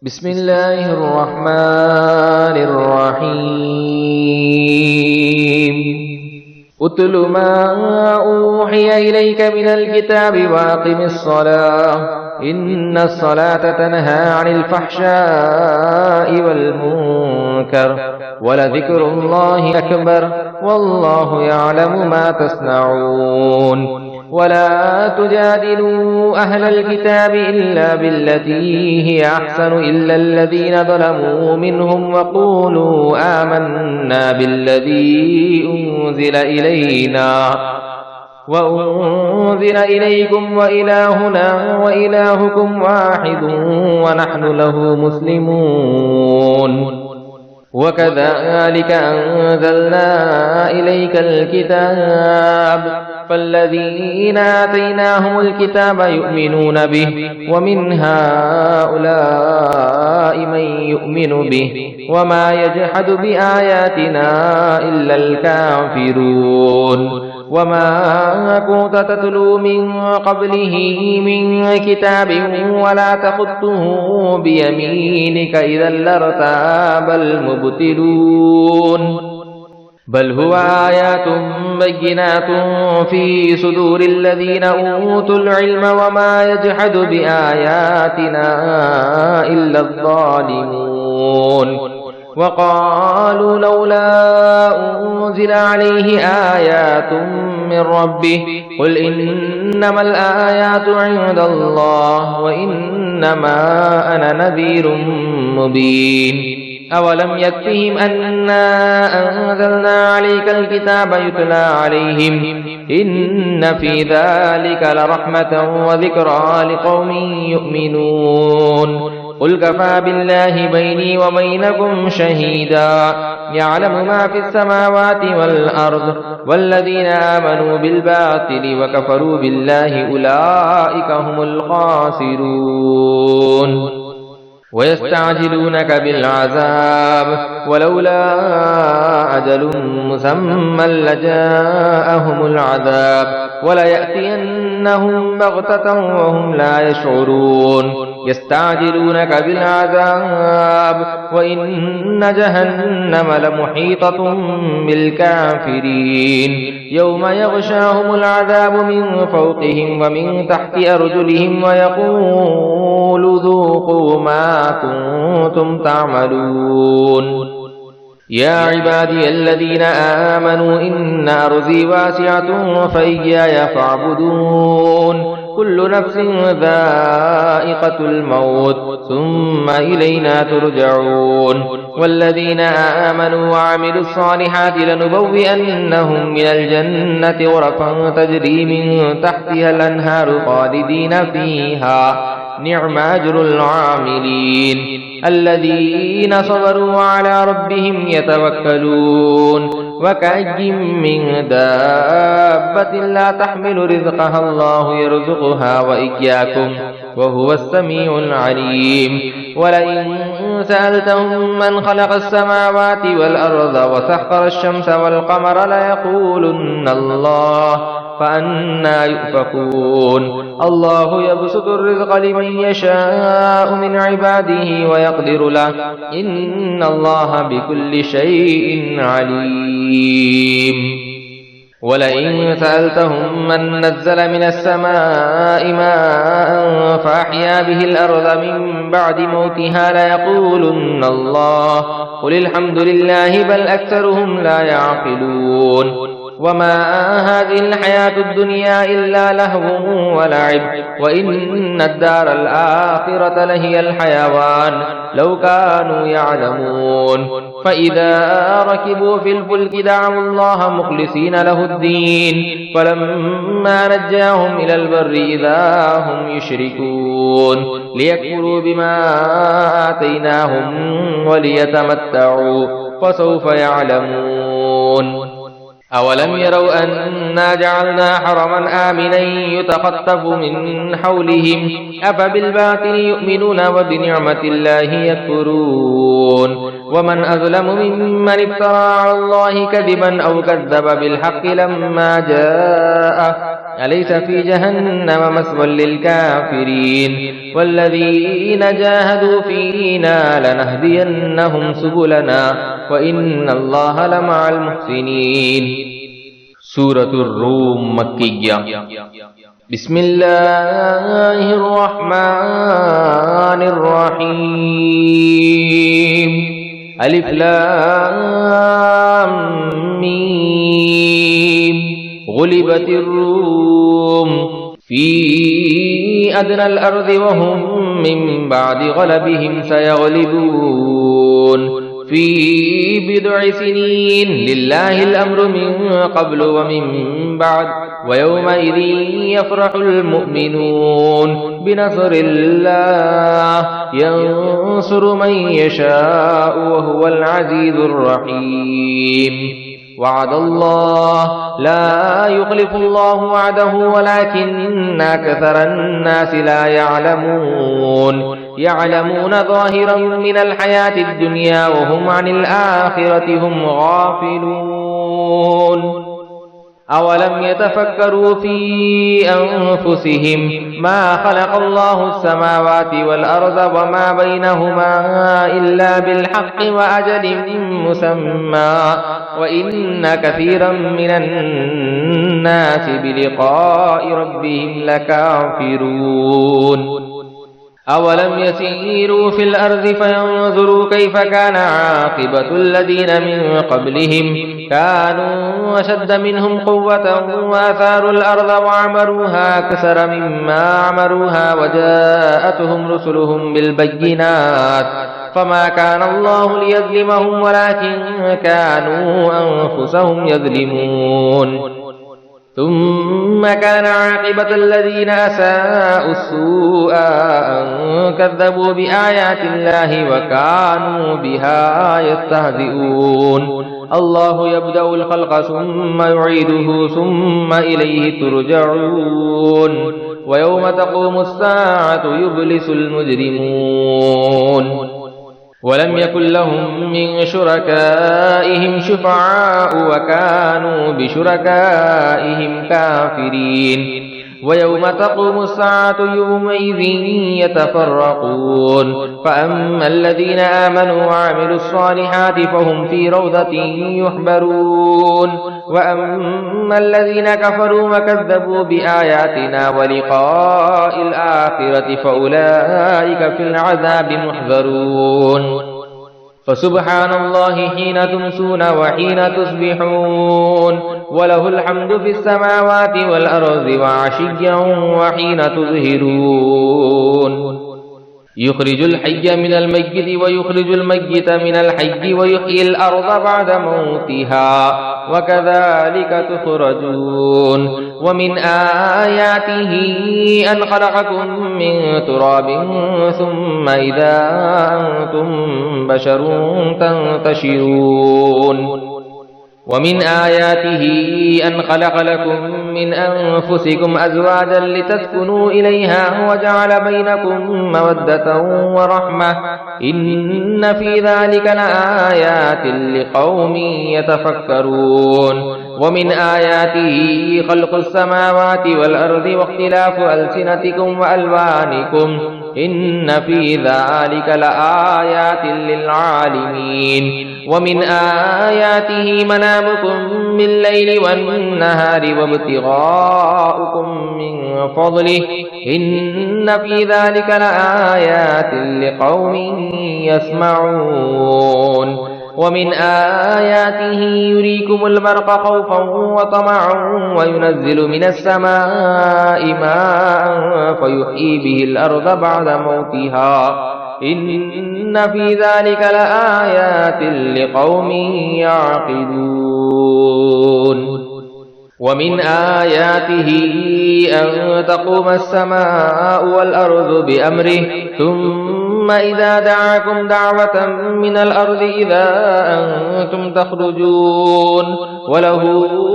بسم الله الرحمن الرحيم اتل ما أوحي إليك من الكتاب وأقم الصلاة إن الصلاة تنهى عن الفحشاء والمنكر ولذكر الله أكبر والله يعلم ما تصنعون ولا تجادلوا أهل الكتاب إلا بالتي هي أحسن إلا الذين ظلموا منهم وقولوا آمنا بالذي أنزل إلينا وأنزل إليكم وإلهنا وإلهكم واحد ونحن له مسلمون وكذلك أنزلنا إليك الكتاب فالذين آتيناهم الكتاب يؤمنون به ومن هؤلاء من يؤمن به وما يجحد بآياتنا إلا الكافرون وما كنت تتلو من قبله من كتاب ولا تخطه بيمينك إذا لارتاب المبتلون بل هو آيات بينات في صدور الذين أوتوا العلم وما يجحد بآياتنا إلا الظالمون وقالوا لولا أنزل عليه آيات من ربه قل إنما الآيات عند الله وإنما أنا نذير مبين أولم يكفهم أنا أنزلنا عليك الكتاب يتلى عليهم إن في ذلك لرحمة وذكرى لقوم يؤمنون قل كفى بالله بيني وبينكم شهيدا يعلم ما في السماوات والأرض والذين آمنوا بالباطل وكفروا بالله أولئك هم الخاسرون ويستعجلونك بالعذاب ولولا أجل مسمى لجاءهم العذاب وليأتينهم بغتة وهم لا يشعرون يستعجلونك بالعذاب وإن جهنم لمحيطة بالكافرين يوم يغشاهم العذاب من فوقهم ومن تحت أرجلهم ويقول ذوقوا ما كنتم تعملون يا عبادي الذين آمنوا إن أرضي واسعة فإياي فاعبدون كل نفس ذائقة الموت ثم إلينا ترجعون والذين آمنوا وعملوا الصالحات لنبوئنهم من الجنة غرفا تجري من تحتها الأنهار خالدين فيها نعم أجر العاملين الذين صبروا على ربهم يتوكلون وكأي من دابة لا تحمل رزقها الله يرزقها وإياكم وهو السميع العليم ولئن سألتهم من خلق السماوات والأرض وسخر الشمس والقمر ليقولن الله فأنى يؤفكون الله يبسط الرزق لمن يشاء من عباده ويقدر له إن الله بكل شيء عليم ولئن سألتهم من نزل من السماء ماء فأحيا به الأرض من بعد موتها ليقولن الله قل الحمد لله بل أكثرهم لا يعقلون وما هذه الحياة الدنيا إلا لهو ولعب وإن الدار الآخرة لهي الحيوان لو كانوا يعلمون فإذا ركبوا في الفلك دعوا الله مخلصين له الدين فلما نجاهم إلى البر إذا هم يشركون ليكفروا بما آتيناهم وليتمتعوا فسوف يعلمون أولم يروا أنا جعلنا حرما آمنا يتخطف من حولهم أفبالباطل يؤمنون وبنعمة الله يكفرون ومن أظلم ممن افترى على الله كذبا أو كذب بالحق لما جاءه أليس في جهنم مثوى للكافرين والذين جاهدوا فينا لنهدينهم سبلنا وإن الله لمع المحسنين. سورة الروم مكية. بسم الله الرحمن الرحيم. ألف لام ميم. غلبت الروم في أدنى الأرض وهم من بعد غلبهم سيغلبون في بضع سنين لله الأمر من قبل ومن بعد ويومئذ يفرح المؤمنون بنصر الله ينصر من يشاء وهو العزيز الرحيم. وعد الله لا يخلف الله وعده ولكن أكثر الناس لا يعلمون ظاهرا من الحياة الدنيا وهم عن الآخرة هم غافلون. أولم يتفكروا في أنفسهم ما خلق الله السماوات والأرض وما بينهما إلا بالحق وأجل مسمى وإن كثيرا من الناس بلقاء ربهم لكافرون. أولم يسيروا في الأرض فينظروا كيف كان عاقبة الذين من قبلهم كانوا أشد منهم قوة وآثاروا الأرض وعمروها أكثر مما عمروها وجاءتهم رسلهم بالبينات فما كان الله ليظلمهم ولكن كانوا أنفسهم يظلمون. ثم كان عاقبة الذين أساءوا السوء أن كذبوا بآيات الله وكانوا بها يستهزئون. الله يبدأ الخلق ثم يعيده ثم إليه ترجعون. ويوم تقوم الساعة يبلس المجرمون. ولم يكن لهم من شركائهم شفعاء وكانوا بشركائهم كافرين. ويوم تقوم الساعة يومئذ يتفرقون فأما الذين آمنوا وعملوا الصالحات فهم في روضة يحبرون وأما الذين كفروا وكذبوا بآياتنا ولقاء الآخرة فأولئك في العذاب محذرون. فسبحان الله حين تمسون وحين تصبحون وله الحمد في السماوات والأرض وعشيا وحين تظهرون. يخرج الحي من الميت ويخرج الميت من الحي ويحيي الأرض بعد موتها وكذلك تخرجون. ومن آياته أن خلقكم من تراب ثم إذا أنتم بشر تنتشرون. ومن آياته أن خلق لكم من أنفسكم أزواجا لتسكنوا إليها وجعل بينكم مودة ورحمة إن في ذلك لآيات لقوم يتفكرون. ومن آياته خلق السماوات والأرض واختلاف ألسنتكم وألوانكم إن في ذلك لآيات للعالمين. ومن آياته منامكم بالليل والنهار وابتغاؤكم من فضله إن في ذلك لآيات لقوم يسمعون. ومن آياته يريكم البرق خوفا وطمعا وينزل من السماء ماء فيحيي به الأرض بعد موتها إن في ذلك لآيات لقوم يعقلون. ومن آياته أن تقوم السماء والأرض بأمره ثم إذا دعاكم دعوة من الأرض إذا أنتم تخرجون. وله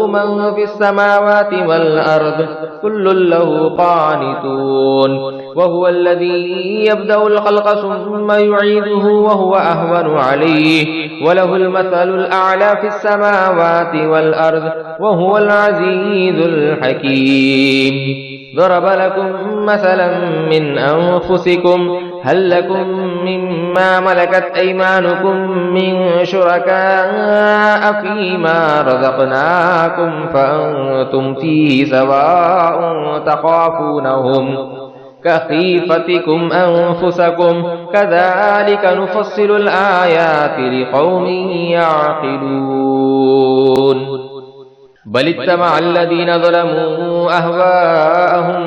من في السماوات والأرض كل له قانتون. وهو الذي يبدأ الخلق ثم يعيده وهو أهون عليه وله المثل الأعلى في السماوات والأرض وهو العزيز العزيز الحكيم. ضرب لكم مثلا من أنفسكم هل لكم مما ملكت أيمانكم من شركاء فيما رزقناكم فأنتم فيه سواء تخافونهم كخيفتكم أنفسكم كذلك نفصل الآيات لقوم يعقلون. بل اتبع الذين ظلموا أهواءهم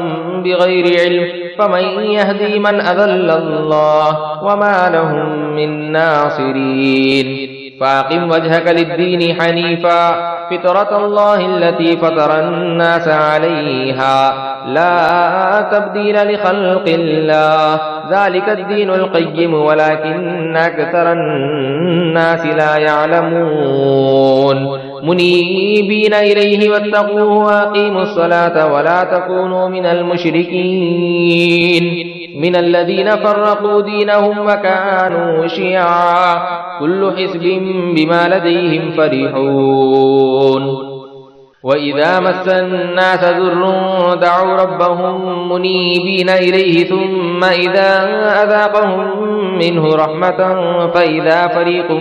بغير علم فمن يهدي من أضل الله وما لهم من ناصرين. فأقم وجهك للدين حنيفا فطرة الله التي فطر الناس عليها لا تبديل لخلق الله ذلك الدين القيم ولكن أكثر الناس لا يعلمون. منيبين إليه واتقوه وأقيموا الصلاة ولا تكونوا من المشركين من الذين فرقوا دينهم وكانوا شيعا كل حزب بما لديهم فرحون. وإذا مس الناس ضر دعوا ربهم منيبين إليه ثم إذا أذاقهم منه رحمة فإذا فريق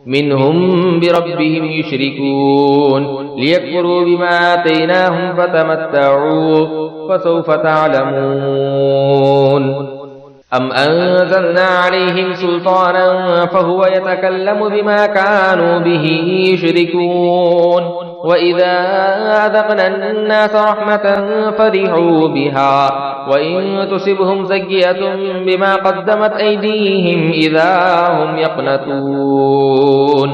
منهم بربهم يشركون ليكفروا بما آتيناهم فتمتعوا فسوف تعلمون. أم أنزلنا عليهم سلطانا فهو يتكلم بما كانوا به يشركون. وإذا أذقنا الناس رحمة فرحوا بها وإن تصبهم سيئة بما قدمت أيديهم إذا هم يقنطون.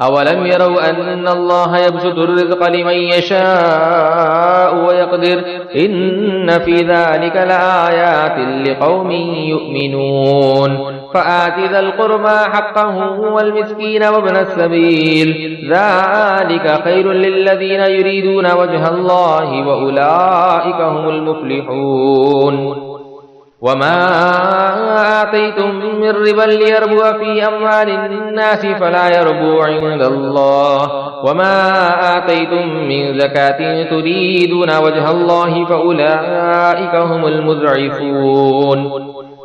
أولم يروا أن الله يبسط الرزق لمن يشاء ويقدر إن في ذلك لآيات لقوم يؤمنون. فآت ذا القربى حقه والمسكين وابن السبيل ذلك خير للذين يريدون وجه الله وأولئك هم المفلحون. وما آتيتم من ربا ليربو في أموال الناس فلا يربو عند الله وما آتيتم من زكاة تريدون وجه الله فأولئك هم المضعفون.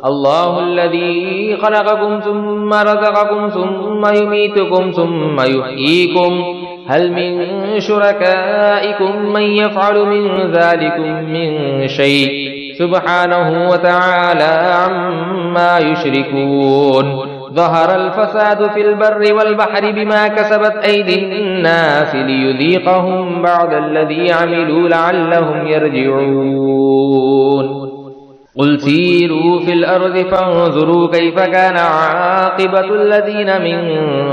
الله الذي خلقكم ثم رزقكم ثم يميتكم ثم يحييكم هل من شركائكم من يفعل من ذلكم من شيء سبحانه وتعالى عما يشركون. ظهر الفساد في البر والبحر بما كسبت أيدي الناس ليذيقهم بعض الذي عملوا لعلهم يرجعون. قل سيروا في الأرض فانظروا كيف كان عاقبة الذين من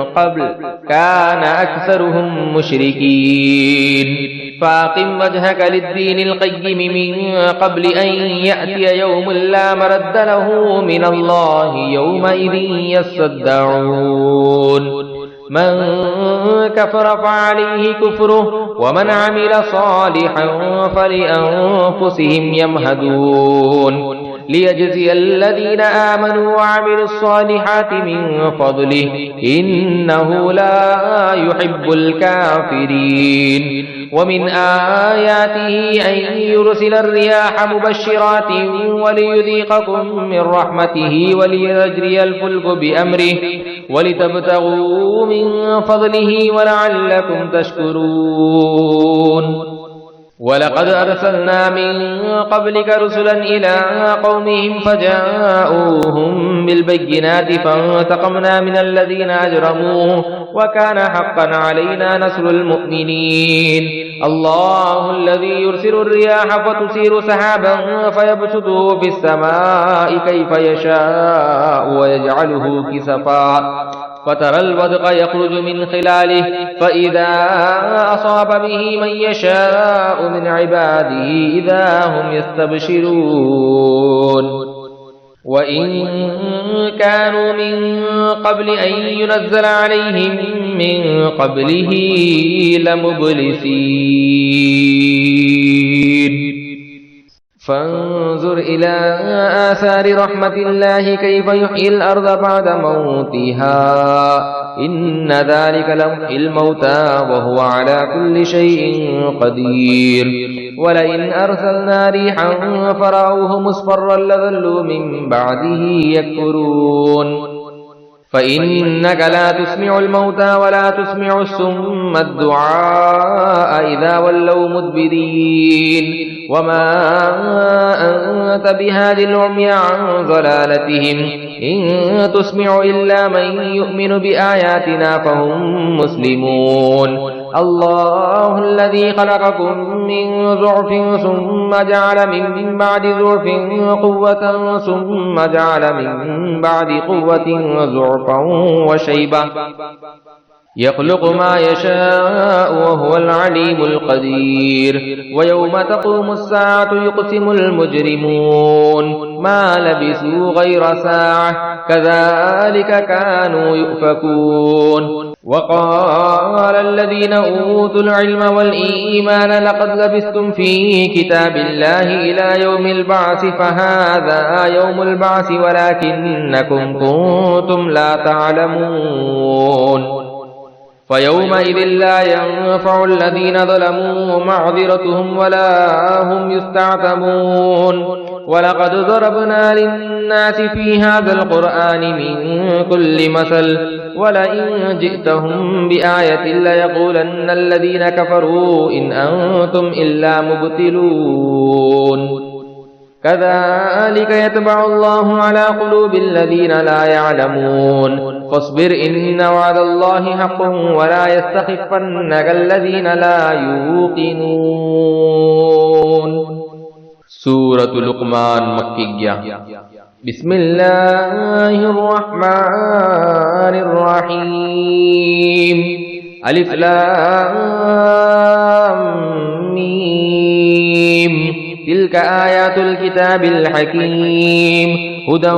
قبل كان أكثرهم مشركين. فأقم وجهك للدين القيم من قبل أن يأتي يوم لا مرد له من الله يومئذ يصدعون. من كفر فعليه كفره ومن عمل صالحا فلأنفسهم يمهدون ليجزي الذين آمنوا وعملوا الصالحات من فضله إنه لا يحب الكافرين. ومن آياته أن يرسل الرياح مبشرات وليذيقكم من رحمته وليجري الفلك بأمره ولتبتغوا من فضله ولعلكم تشكرون. ولقد أرسلنا من قبلك رسلا إلى قومهم فجاءوهم بالبينات فانتقمنا من الذين أجرموا وكان حقا علينا نصر المؤمنين. الله الذي يرسل الرياح فتثير سحابا فيبسطه في السماء كيف يشاء ويجعله كسفا فترى الودق يخرج من خلاله فإذا أصاب به من يشاء من عباده إذا هم يستبشرون. وإن كانوا من قبل أن ينزل عليهم من قبله لمبلسين. فانظر إلى آثار رحمة الله كيف يحيي الأرض بعد موتها إن ذلك لمحيي الموتى وهو على كل شيء قدير ولئن أرسلنا ريحا فرأوه مصفرا لظلوا من بعده يكفرون فإنك لا تسمع الموتى ولا تسمع الصم الدعاء إذا ولوا مدبرين وما أنت بهاد العمي عن ضلالتهم إن تسمع إلا من يؤمن بآياتنا فهم مسلمون الله الذي خلقكم من ضعف ثم جعل من بعد ضعف قوة ثم جعل من بعد قوة ضعفا وشيبة يخلق ما يشاء وهو العليم القدير ويوم تقوم الساعة يقسم المجرمون ما لبثوا غير ساعة كذلك كانوا يؤفكون وقال الذين أوتوا العلم والإيمان لقد لبثتم في كتاب الله إلى يوم البعث فهذا يوم البعث ولكنكم كنتم لا تعلمون فيومئذ لا ينفع الذين ظلموا معذرتهم ولا هم يستعتبون ولقد ضربنا للناس في هذا القرآن من كل مثل ولئن جئتهم بآية ليقولن الذين كفروا إن أنتم إلا مبتلون كذلك يتبع الله على قلوب الذين لا يعلمون فاصبر إن وعد الله حق ولا يستخفنك الذين لا يوقنون سورة لقمان مكية بسم الله الرحمن الرحيم ألف لام ميم تلك آيات الكتاب الحكيم هدى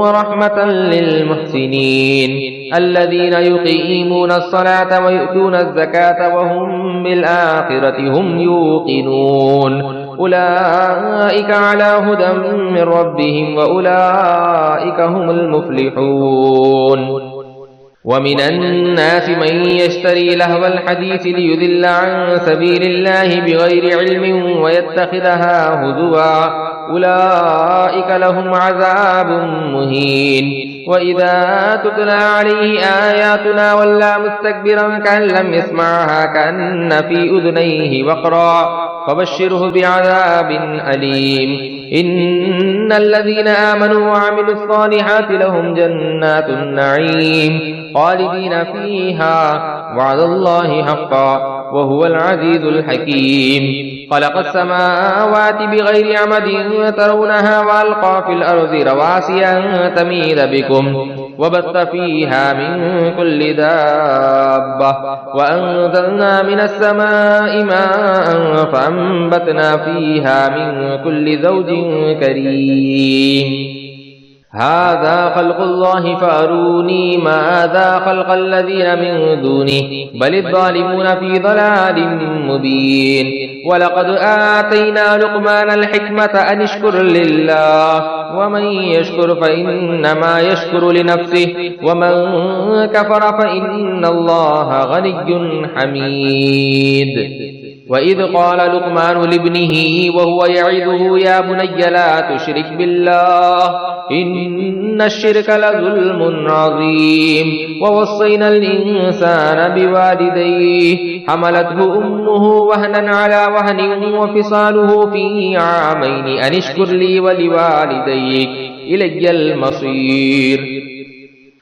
ورحمة للمحسنين الذين يقيمون الصلاة ويؤتون الزكاة وهم بالآخرة هم يوقنون أولئك على هدى من ربهم وأولئك هم المفلحون ومن الناس من يشتري لهو الحديث ليذل عن سبيل الله بغير علم ويتخذها هزوا أولئك لهم عذاب مهين وإذا تتلى عليه آياتنا ولى مستكبرا كأن لم يسمعها كأن في أذنيه وقرا فبشره بعذاب أليم إن الذين آمنوا وعملوا الصالحات لهم جنات النعيم خالدين فيها وعد الله حقا وهو العزيز الحكيم خلق السماوات بغير عمد ترونها وألقى في الأرض رواسي أن تميد بكم وبث فيها من كل دابة وأنزلنا من السماء ماء فأنبتنا فيها من كل زوج كريم هذا خلق الله فأروني ماذا خلق الذين من دونه بل الظالمون في ضلال مبين ولقد آتينا لقمان الحكمة أن اشكر لله ومن يشكر فإنما يشكر لنفسه ومن كفر فإن الله غني حميد وإذ قال لقمان لابنه وهو يعظه يا بني لا تشرك بالله إن الشرك لظلم عظيم ووصينا الإنسان بوالديه حملته أمه وهنا على وهن وفصاله في عامين أن اشكر لي ولوالديك إلي المصير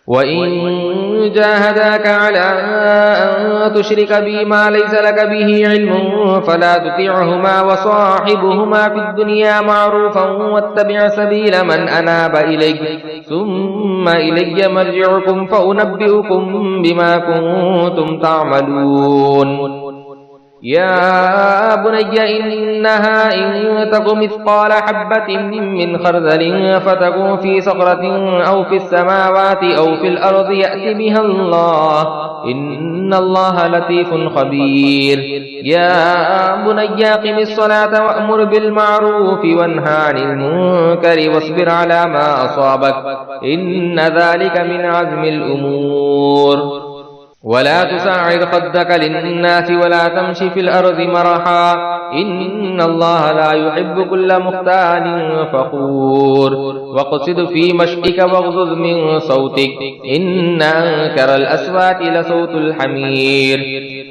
وإن جاهداك على أن تشرك بي ما ليس لك به علم فلا تطعهما وصاحبهما في الدنيا معروفا واتبع سبيل من أناب إلي ثم إلي مرجعكم فأنبئكم بما كنتم تعملون يا بني إنها إن تك مثقال حبة من خردل فتكون في صخرة أو في السماوات أو في الأرض يأت بها الله إن إن الله لطيف خبير يا بني أقم الصلاة وأمر بالمعروف وانهى عن المنكر واصبر على ما أصابك إن ذلك من عزم الأمور ولا تصعر خدك للناس ولا تمش في الأرض مرحا إن الله لا يحب كل مختال فخور واقصد في مشيك واغضض من صوتك إن أنكر الأصوات لصوت الحمير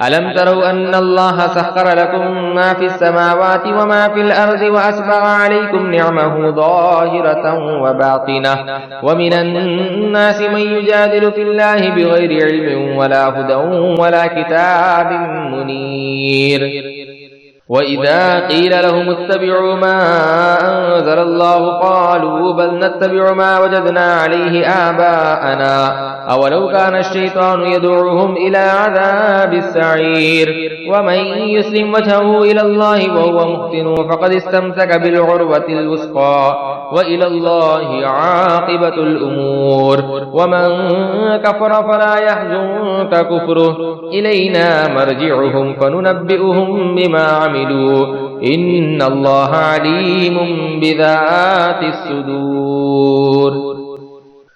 ألم تروا أن الله سخر لكم ما في السماوات وما في الأرض وأسبغ عليكم نعمه ظاهرة وباطنة ومن الناس من يجادل في الله بغير علم ولا هدى ولا كتاب منير وإذا قيل لهم اتبعوا ما أنزل الله قالوا بل نتبع ما وجدنا عليه آباءنا أولو كان الشيطان يدعوهم إلى عذاب السعير ومن يسلم وجهه إلى الله وهو محسن فقد استمسك بالعروة الوثقى وإلى الله عاقبة الأمور ومن كفر فلا يحزنك كفره إلينا مرجعهم فننبئهم بما عملوا إن الله عليم بذات الصدور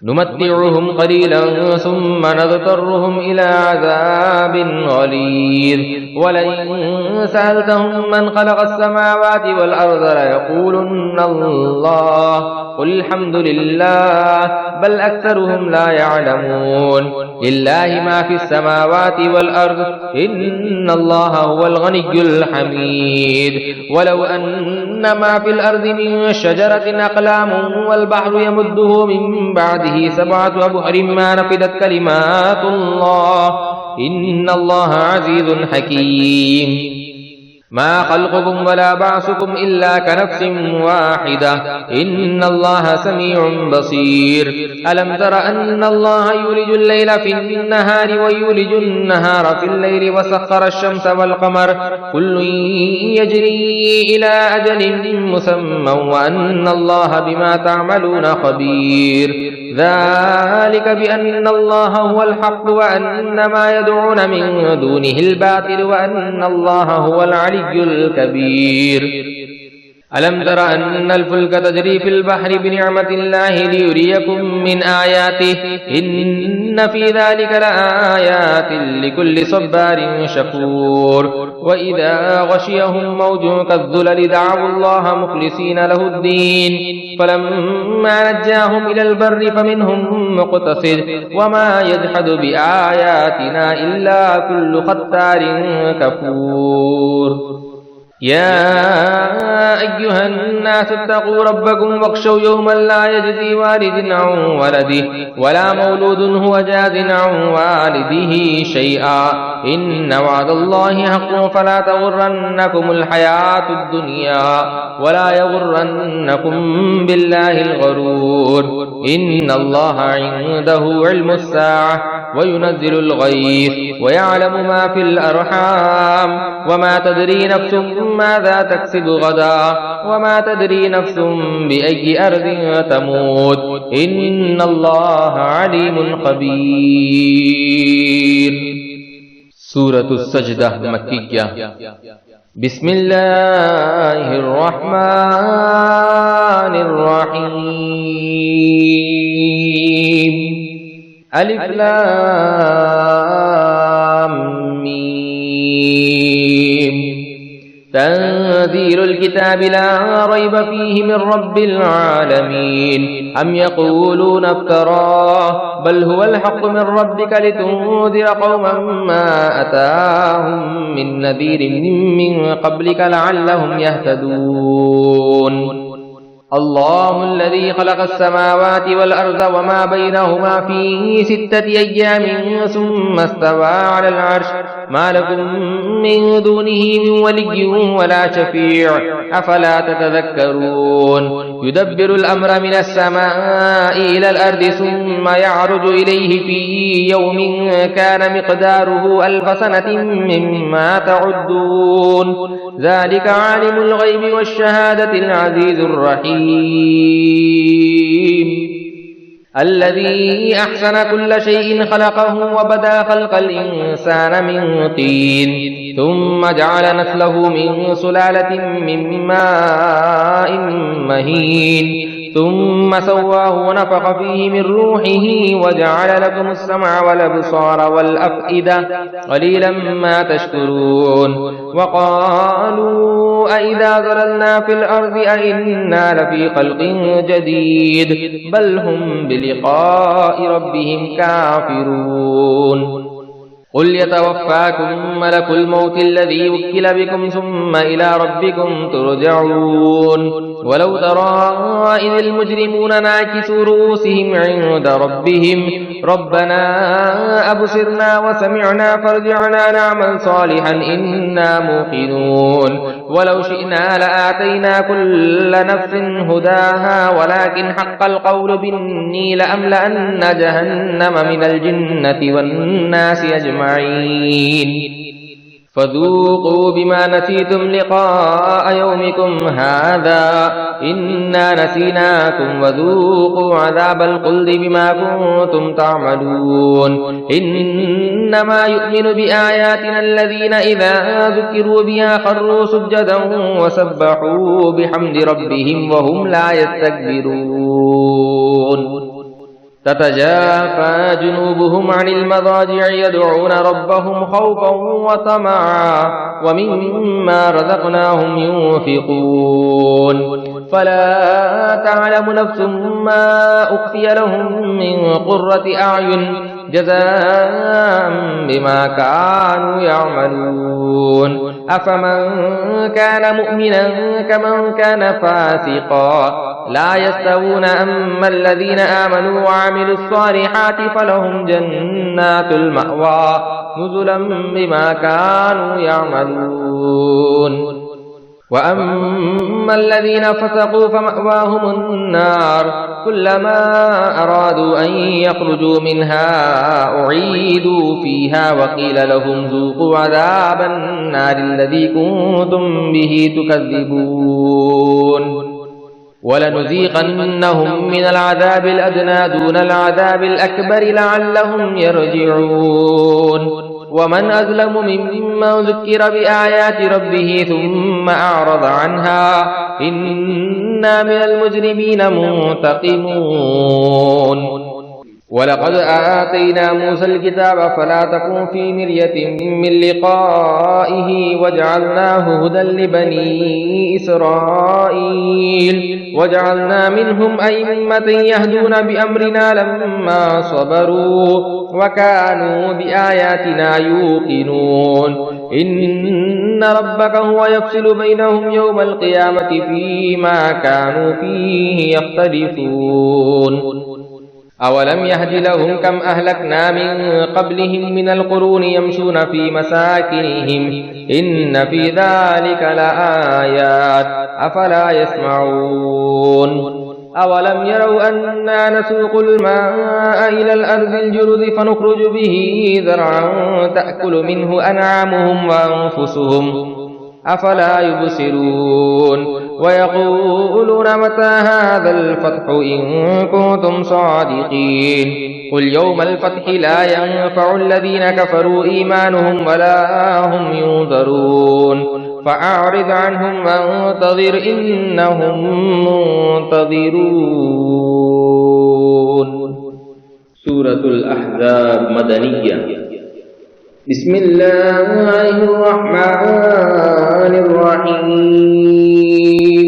نمتعهم قليلا ثم نضطرهم إلى عذاب غليظ ولئن سألتهم من خلق السماوات والأرض ليقولن الله قل الحمد لله بل أكثرهم لا يعلمون لله ما في السماوات والأرض إن الله هو الغني الحميد ولو أن ما في الأرض من شجرة أقلام والبحر يمده من بعده سبعة أبحر ما نفدت كلمات الله إن الله عزيز حكيم ما خلقكم ولا بعثكم إلا كنفس واحدة إن الله سميع بصير ألم تر أن الله يولج الليل في النهار ويولج النهار في الليل وسخر الشمس والقمر كل يجري إلى أجل مسمى وأن الله بما تعملون خبير ذلك بأن الله هو الحق وأن ما يدعون من دونه الباطل وأن الله هو العلي الكبير ألم تر أن الفلك تجري في البحر بنعمة الله ليريكم من آياته إن في ذلك لآيات لكل صبار شكور وإذا غشيهم موج كالظلل دعوا الله مخلصين له الدين فلما نجاهم إلى البر فمنهم مقتصد وما يجحد بآياتنا إلا كل ختار كفور يا أيها الناس اتقوا ربكم واخشوا يوما لا يجزي والد عن ولده ولا مولود هو جاز عن والده شيئا إن وعد الله حق فلا تغرنكم الحياة الدنيا ولا يغرنكم بالله الغرور إن الله عنده علم الساعة وينزل الغيث ويعلم ما في الأرحام وما تدري نفس ماذا تكسب غدا وما تدري نفس بأي أرض تموت إن الله عليم خبير سورة السجدة مكية بسم الله الرحمن الرحيم ألف لام ميم تنزيل الكتاب لا ريب فيه من رب العالمين أم يقولون افتراه بل هو الحق من ربك لتنذر قوما ما أتاهم من نذير من قبلك لعلهم يهتدون الله الذي خلق السماوات والأرض وما بينهما في 6 أيام ثم استوى على العرش ما لكم من دونه من ولي ولا شفيع أفلا تتذكرون يدبر الأمر من السماء إلى الأرض ثم يعرج إليه في يوم كان مقداره 1000 سنة مما تعدون ذلك عالم الغيب والشهادة العزيز الرحيم الذي أحسن كل شيء خلقه وبدأ خلق الإنسان من طين ثم جعل نسله من سلالة من ماء مهين ثم سواه ونفخ فيه من روحه وجعل لكم السمع والأبصار والأفئدة قليلا ما تشكرون وقالوا أئذا ضللنا في الأرض أئنا لفي خلق جديد بل هم بلقاء ربهم كافرون قل يتوفاكم ملك الموت الذي وكل بكم ثم إلى ربكم ترجعون ولو ترى إذ المجرمون ناكسوا رؤوسهم عند ربهم ربنا أبصرنا وسمعنا فارجعنا نعمل صالحا إنا موقنون ولو شئنا لآتينا كل نفس هداها ولكن حق القول مني لأملأن جهنم من الجنة والناس أجمعين فذوقوا بما نسيتم لقاء يومكم هذا إنا نسيناكم وذوقوا عذاب الخلد بما كنتم تعملون إنما يؤمن بآياتنا الذين إذا ذكروا بها خروا سجدا وسبحوا بحمد ربهم وهم لا يستكبرون تتجافى جنوبهم عن المضاجع يدعون ربهم خوفا وطمعا ومما رزقناهم ينفقون فلا تعلم نفس ما أخفي لهم من قرة أعين جزاء بما كانوا يعملون أفمن كان مؤمنا كمن كان فاسقا لا يستوون أما الذين آمنوا وعملوا الصالحات فلهم جنات المأوى نزلا بما كانوا يعملون وأما الذين فسقوا فمأواهم النار كلما أرادوا أن يخرجوا منها أعيدوا فيها وقيل لهم ذوقوا عذاب النار الذي كنتم به تكذبون ولنذيقنهم من العذاب الأدنى دون العذاب الأكبر لعلهم يرجعون ومن أظلم ممن ذكر بآيات ربه ثم أعرض عنها إنا من المجرمين منتقمون ولقد آتينا موسى الكتاب فلا تكن في مرية من لقائه وجعلناه هدى لبني إسرائيل وجعلنا منهم أئمة يهدون بأمرنا لما صبروا وكانوا بآياتنا يوقنون إن ربك هو يفصل بينهم يوم القيامة فيما كانوا فيه يختلفون أولم يهد لهم كم أهلكنا من قبلهم من القرون يمشون في مساكنهم إن في ذلك لآيات أفلا يسمعون أولم يروا أنا نسوق الماء إلى الأرض الجرز فنخرج به زرعا تأكل منه أنعامهم وأنفسهم أفلا يبصرون ويقولون متى هذا الفتح إن كنتم صادقين قل يوم الفتح لا ينفع الذين كفروا إيمانهم ولا هم ينذرون فأعرض عنهم وانتظر إنهم منتظرون. سورة الأحزاب مدنية. بسم الله الرحمن الرحيم.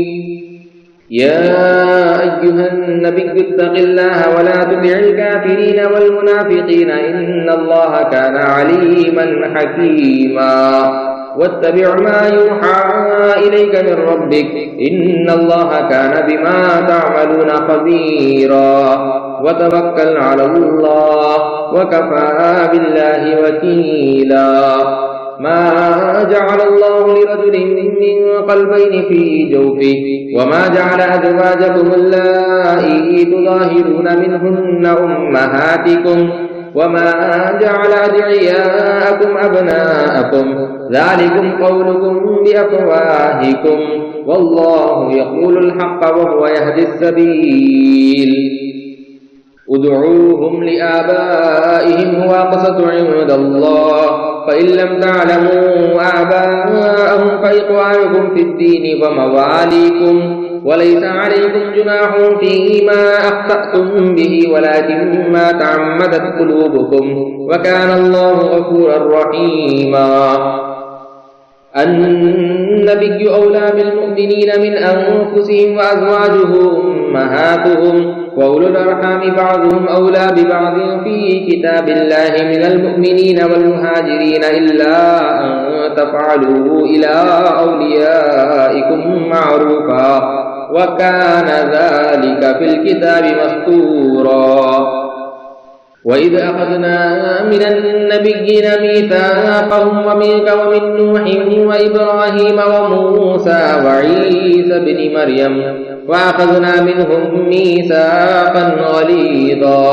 يا أيها النبي اتق الله ولا تطع الكافرين والمنافقين إن الله كان عليما حكيما واتبع ما يوحى إليك من ربك إن الله كان بما تعملون خبيرا وتوكل على الله وكفى بالله وكيلا. ما جعل الله لرجل من قلبين في جوفه وما جعل أزواجكم اللائي تظاهرون منهن أمهاتكم وما جعل أدعياءكم أبناءكم ذلكم قولكم بأفواهكم والله يقول الحق وهو يهدي السبيل. ادعوهم لآبائهم هو أقسط عند الله فإن لم تعلموا آباءهم فإخوانكم في الدين ومواليكم وليس عليكم جناح فيما أخطأتم به ولكن ما تعمدت قلوبكم وكان الله غفورا رحيما. النبي أولى بالمؤمنين من أنفسهم وأزواجه أمهاتهم وأولو الأرحام بعضهم أولى ببعض في كتاب الله من المؤمنين والمهاجرين إلا أن تفعلوا إلى أوليائكم معروفا وكان ذلك في الكتاب مسطورا. وإذ أخذنا من النبيين ميثاقهم ومنك ومن نوح وإبراهيم وموسى وعيسى بن مريم وأخذنا منهم ميثاقا غليظا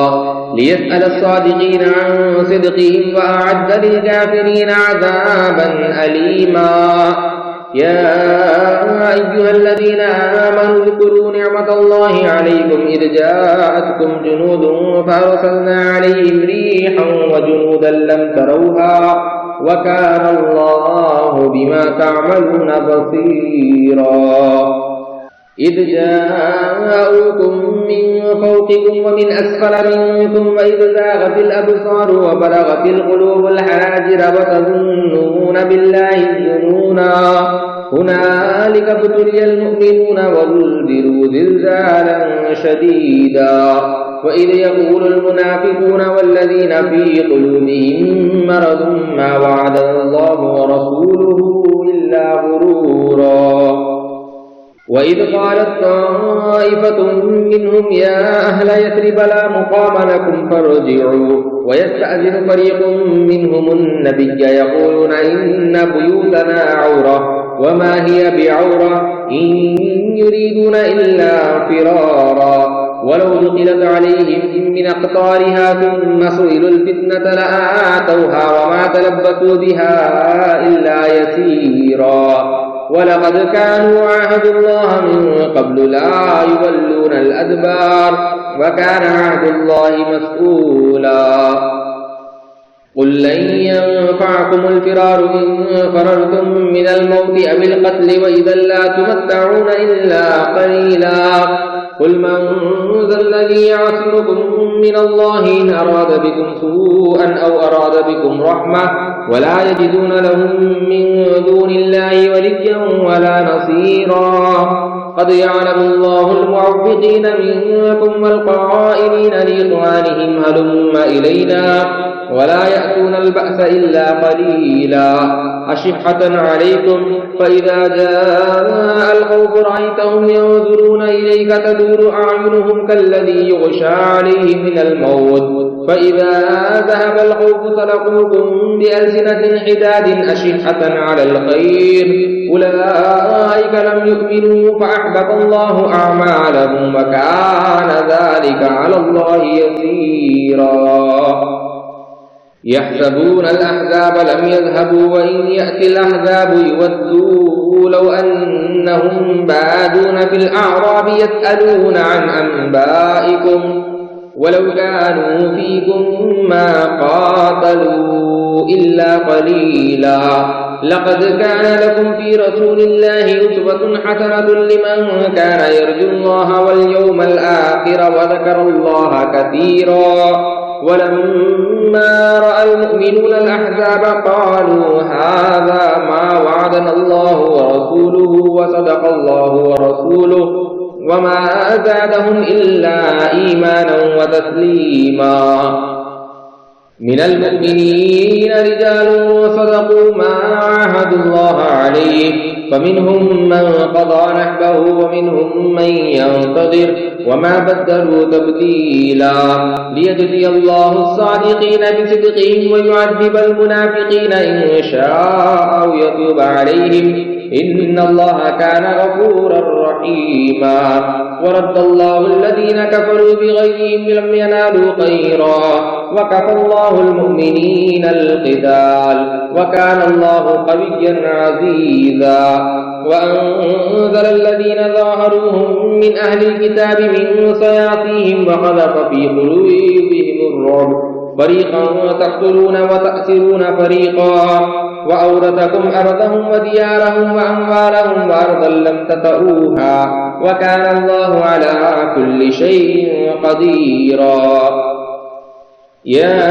ليسأل الصادقين عن صدقهم وأعد للكافرين عذابا أليما. يا أيها الذين آمنوا اذكروا نعمة الله عليكم إذ جاءتكم جنود فأرسلنا عليهم ريحا وجنودا لم تروها وكان الله بما تعملون بصيرا. إذ جاءوكم من فوقكم ومن أسفل منكم وإذ زاغت الأبصار وبلغت القلوب الحناجر وتظنون بالله الظنونا هنالك ابتلي المؤمنون وزلزلوا زلزالا شديدا. وإذ يقول المنافقون والذين في قلوبهم مرض ما وعد الله ورسوله إلا غرورا. وإذ قالت طائفة منهم يا أهل يثرب لا مقام لكم فارجعوا ويستأذن فريق منهم النبي يقولون إن بيوتنا عورة وما هي بعورة إن يريدون إلا فرارا ولو دخلت عليهم من أقطارها ثم سئلوا الفتنة لآتوها وما تلبثوا بها إلا يسيرا. ولقد كانوا عاهدوا الله من قبل لا يولون الأدبار وكان عهد الله مسؤولا. قل لن ينفعكم الفرار إن فررتم من الموت أو القتل وإذا لا تمتعون إلا قليلا. قل من ذا الذي يعصمكم من الله إن أراد بكم سوءا أو أراد بكم رحمة ولا يجدون لهم من دون الله وليا ولا نصيرا. قد يعلم الله المعوقين منكم والقائلين لإخوانهم هلم إلينا ولا يأتون البأس إلا قليلا أشحة عليكم فإذا جاء الخوف رأيتهم ينظرون إليك تدور أعينهم كالذي يغشى عليه من الموت فإذا ذهب الخوف سلقوكم بألسنة حداد أشحة على الخير أولئك لم يؤمنوا فأحبط الله أعمالهم وكان ذلك على الله يسيرا. يحسبون الأحزاب لم يذهبوا وإن يأتي الأحزاب يودوا لو أنهم بادون في الأعراب يسألون عن أنبائكم ولو كانوا فيكم ما قاتلوا إلا قليلا. لقد كان لكم في رسول الله أسوة حسنة لمن كان يرجو الله واليوم الآخر وذكر الله كثيرا. ولما رأى المؤمنون الأحزاب قالوا هذا ما وعدنا الله ورسوله وصدق الله ورسوله وما زادهم إلا إيمانا وتسليما. من المؤمنين رجال صدقوا ما عاهدوا الله عليه فمنهم من قضى نحبه ومنهم من ينتظر وما بدلوا تبديلا. ليجزي الله الصادقين بصدقهم ويعذب المنافقين إن شاء أو يتوب عليهم إن الله كان غفورا رحيما ورد الله الذين كفروا بغيظهم لم ينالوا خيرا وكفى الله المؤمنين القتال وكان الله قويا عزيزا وأنزل الذين ظاهروهم من أهل الكتاب من صياصيهم وقذف في قلوبهم الرعب فريقا تقتلون وتأسرون فريقا وأورثكم أرضهم وديارهم وأموالهم وأرضا لم تطئوها وكان الله على كل شيء قديرا يا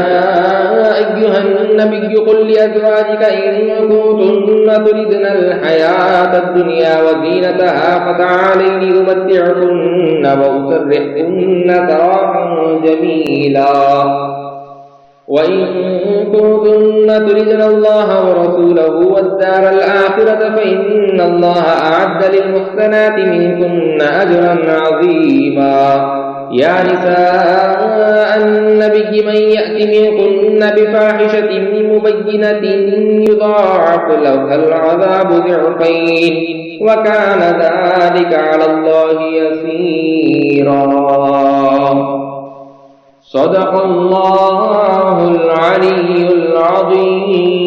أيها النبي قل لأزواجك إن كنتن تردن الحياة الدنيا وزينتها فتعالين أمتعكن وأسرحكن سراحا جميلا وإن كنتن تردن الله ورسوله والدار الآخرة فإن الله أعد للمحسنات منكن أجرا عظيما يا نساء النبي من يأت منكن بفاحشة مبينة يضاعف لها العذاب ضعفين وكان ذلك على الله يسيرا صدق الله العلي العظيم